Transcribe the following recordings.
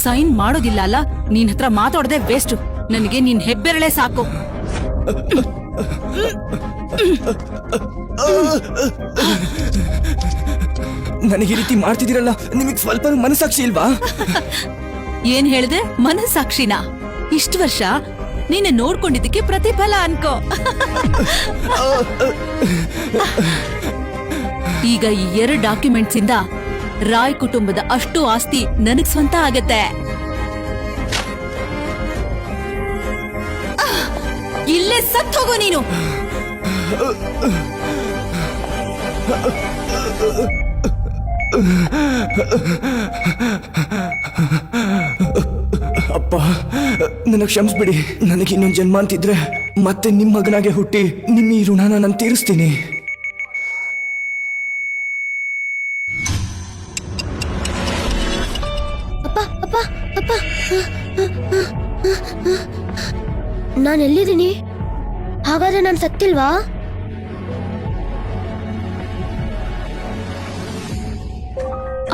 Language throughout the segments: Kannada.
ಸೈನ್ ಮಾಡೋದಿಲ್ಲ ಅಲ್ಲ, ನಿನ್ ಹತ್ರ ಮಾತಾಡದೆ ವೇಸ್ಟ್. ನನಗೆ ನಿನ್ ಹೆಬ್ಬೆರಳೆ ಸಾಕು. ನನಗೆ ಈ ರೀತಿ ಮಾಡ್ತಿದ್ದೀರಲ್ಲ, ನಿಮಗ್ ಸ್ವಲ್ಪ ಮನಸ್ಸಾಕ್ಷಿ ಇಲ್ವಾ? ಏನ್ ಹೇಳ್ದೆ? ಮನಸ್ಸಾಕ್ಷಿನ? ಇಷ್ಟು ವರ್ಷ ನೀನೆ ನೋಡ್ಕೊಂಡಿದ್ದಕ್ಕೆ ಪ್ರತಿಫಲ ಅನ್ಕೋ. ಈಗ ಈ 2 ಡಾಕ್ಯುಮೆಂಟ್ಸ್ ಇಂದ ರಾಯ್ ಕುಟುಂಬದ ಅಷ್ಟು ಆಸ್ತಿ ನನಗ್ ಸ್ವಂತ ಆಗತ್ತೆ. ಇಲ್ಲೇ ಸತ್ ಹೋಗೋ ನೀನು. ಅಪ್ಪ, ನನಗೆ ಕ್ಷಮಿಸ್ಬಿಡಿ. ನನಗೆ ಇನ್ನೊಂದು ಜನ್ಮ ಅಂತಿದ್ರೆ ಮತ್ತೆ ನಿಮ್ಮ ಮಗನಾಗೆ ಹುಟ್ಟಿ ನಿಮ್ಮ ಈ ಋಣನ ನಾನು ತೀರಿಸ್ತೀನಿ. ಅಪ್ಪ ಅಪ್ಪ ಅಪ್ಪ, ನಾನು ಎಲ್ಲಿದ್ದೀನಿ? ಹಾಗಾದ್ರೆ ನಾನು ಸತ್ತಿಲ್ವಾ?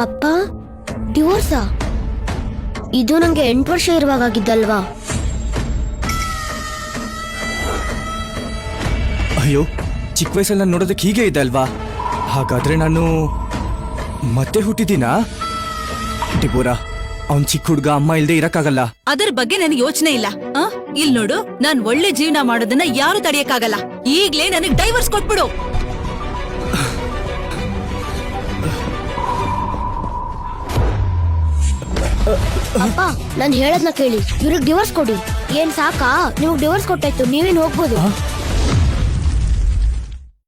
ಅಪ್ಪ, ಡಿವೋರ್ಸಾ? ಇದು ನಂಗೆ 8 ವರ್ಷ ಇರುವಾಗಾಗಿದ್ದಲ್ವಾ? ಅಯ್ಯೋ, ಚಿಕ್ಕ ವಯಸ್ಸಲ್ಲಿ ನೋಡೋದಕ್ಕೆ ಹೀಗೆ ಇದೆ ಅಲ್ವಾ? ಹಾಗಾದ್ರೆ ನಾನು ಮತ್ತೆ ಹುಟ್ಟಿದ್ದೀನಾ? ಡಿಬೋರಾ, ಅವ್ನ್ ಚಿಕ್ಕ ಹುಡ್ಗ, ಅಮ್ಮ ಇಲ್ದೆ ಇರಕ್ಕಾಗಲ್ಲ. ಅದರ ಬಗ್ಗೆ ನನಗೆ ಯೋಚನೆ ಇಲ್ಲ. ಇಲ್ ನೋಡು, ನಾನ್ ಒಳ್ಳೆ ಜೀವನ ಮಾಡೋದನ್ನ ಯಾರು ತಡೆಯಕ್ಕಾಗಲ್ಲ. ಈಗ್ಲೇ ನನಗ್ ಡೈವರ್ಸ್ ಕೊಟ್ಬಿಡು. ಅಪ್ಪ, ನಾನು ಹೇಳದ್ನ ಕೇಳಿ, ಇವ್ರಿಗೆ ಡಿವೋರ್ಸ್ ಕೊಡಿ. ಏನ್ ಸಾಕಾ? ನಿಮಗ್ ಡಿವೋರ್ಸ್ ಕೊಟ್ಟಾಯ್ತು, ನೀವೇನ್ ಹೋಗ್ಬೋದು.